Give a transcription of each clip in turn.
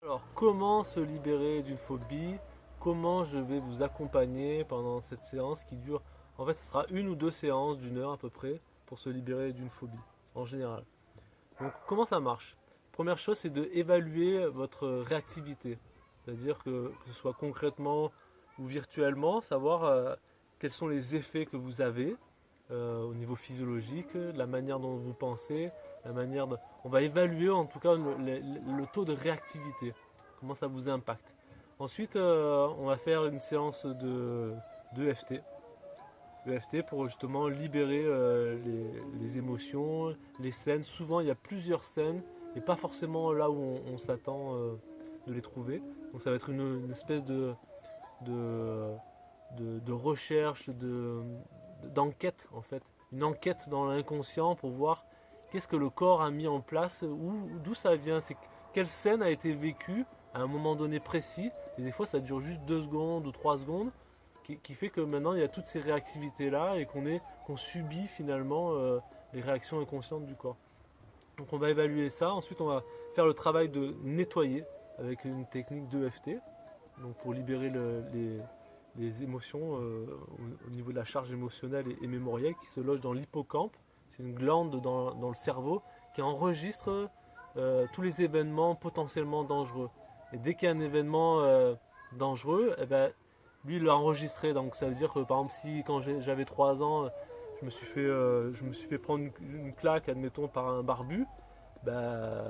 Alors, comment se libérer d'une phobie? Comment je vais vous accompagner pendant cette séance qui dure, en fait, ce sera une ou deux séances d'une heure à peu près pour se libérer d'une phobie, en général. Donc, comment ça marche? Première chose, c'est d'évaluer votre réactivité. C'est-à-dire que ce soit concrètement ou virtuellement, savoir quels sont les effets que vous avez au niveau physiologique, la manière dont vous pensez, la manière de... On va évaluer en tout cas le taux de réactivité, comment ça vous impacte. Ensuite, on va faire une séance de FT. EFT pour justement libérer les émotions, les scènes. Souvent, il y a plusieurs scènes et pas forcément là où on s'attend de les trouver. Donc ça va être une espèce de, de recherche, d'enquête en fait. Une enquête dans l'inconscient pour voir qu'est-ce que le corps a mis en place, d'où ça vient, quelle scène a été vécue à un moment donné précis. Et des fois, ça dure juste 2 secondes ou 3 secondes qui fait que maintenant il y a toutes ces réactivités là et qu'on subit finalement les réactions inconscientes du corps. Donc on va évaluer ça, ensuite on va faire le travail de nettoyer avec une technique d'EFT, donc pour libérer les émotions au niveau de la charge émotionnelle et mémorielle qui se loge dans l'hippocampe. C'est une glande dans le cerveau qui enregistre tous les événements potentiellement dangereux. Et dès qu'il y a un événement dangereux, eh ben, lui il l'a enregistré. Donc ça veut dire que par exemple si quand j'avais 3 ans, je me suis fait prendre une claque, admettons, par un barbu, bah,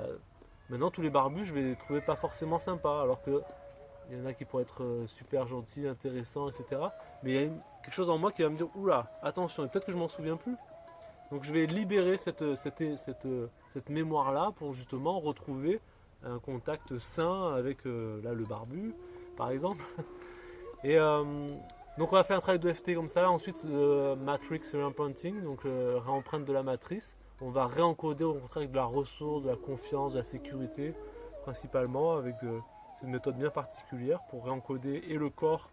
maintenant tous les barbus je vais les trouver pas forcément sympas. Alors que il y en a qui pourraient être super gentils, intéressants, etc. Mais il y a quelque chose en moi qui va me dire, oula, attention, et peut-être que je m'en souviens plus. Donc je vais libérer cette mémoire-là pour justement retrouver un contact sain avec là, le barbu, par exemple. Et donc on va faire un travail de FT comme ça. Ensuite, Matrix Reimprinting, donc réempreinte de la matrice. On va réencoder au contraire avec de la ressource, de la confiance, de la sécurité, principalement avec c'est une méthode bien particulière pour réencoder et le corps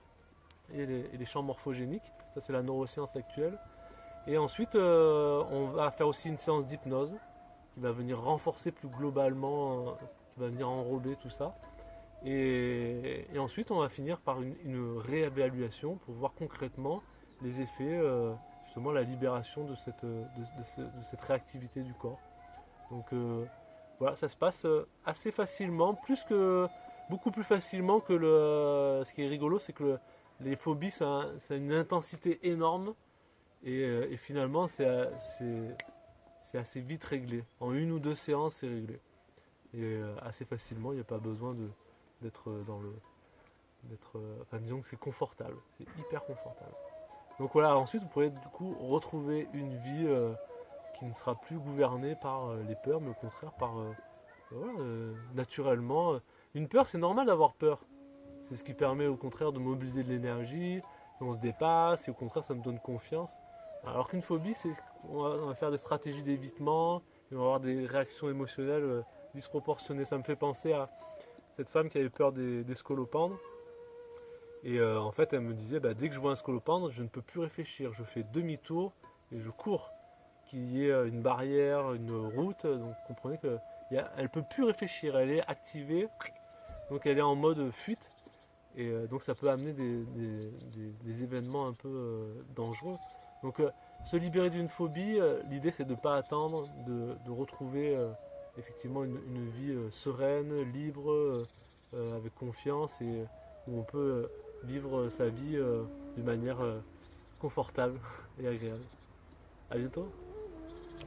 et les champs morphogéniques. Ça, c'est la neuroscience actuelle. Et ensuite, on va faire aussi une séance d'hypnose qui va venir renforcer plus globalement, qui va venir enrober tout ça. Et ensuite, on va finir par une réévaluation pour voir concrètement les effets, justement la libération de cette réactivité du corps. Donc voilà, ça se passe assez facilement, beaucoup plus facilement que ce qui est rigolo, c'est que les phobies, ça a une intensité énorme et finalement, c'est assez vite réglé. En une ou deux séances, c'est réglé. Et assez facilement, il n'y a pas besoin d'être dans le. Enfin, disons que c'est confortable, c'est hyper confortable. Donc voilà, ensuite, vous pourrez du coup retrouver une vie qui ne sera plus gouvernée par les peurs, mais au contraire par voilà, naturellement. Une peur, c'est normal d'avoir peur. C'est ce qui permet au contraire de mobiliser de l'énergie, on se dépasse, et au contraire ça me donne confiance. Alors qu'une phobie, c'est on va faire des stratégies d'évitement, et on va avoir des réactions émotionnelles disproportionnées. Ça me fait penser à cette femme qui avait peur des scolopendres. Et en fait, elle me disait, bah, dès que je vois un scolopendre, je ne peux plus réfléchir. Je fais demi-tour et je cours. Qu'il y ait une barrière, une route, donc vous comprenez qu'elle ne peut plus réfléchir. Elle est activée, donc elle est en mode fuite. Et donc ça peut amener des événements un peu dangereux. Donc se libérer d'une phobie, l'idée c'est de ne pas attendre, de retrouver effectivement une vie sereine, libre, avec confiance et où on peut vivre sa vie d'une manière confortable et agréable. A bientôt.